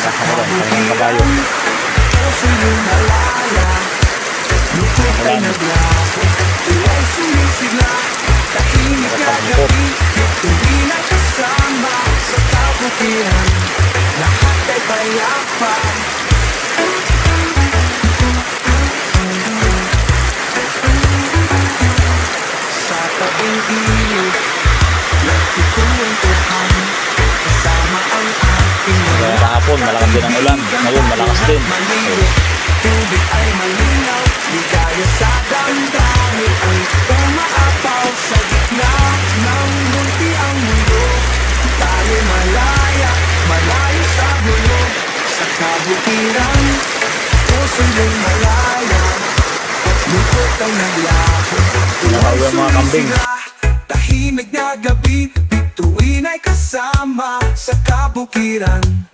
Kakamulan, kanyang kabayo. Puso'y lumalaya, lungkot ay naglaho, tulay sumisigla, tahimik na gabi, bituin ay kasama sa kabutihan, lahat ay payapa. Sa tabing ilog, nagkukwentuhan, kasama ang ating Kaya kahapon, malakas din ang ulan. Ngayon, malakas din. tubig ay malinaw, ligaya sa damdamin ay umaapaw sa gitna ng munti ang mundo. Tayo malaya, malayo sa gulo, sa kabutiran, puso'y lumalaya, lungkot ay naglaho, Nakauwi ang mga kambing. tahimik na gabi, bituin ay kasama sa kabukiran.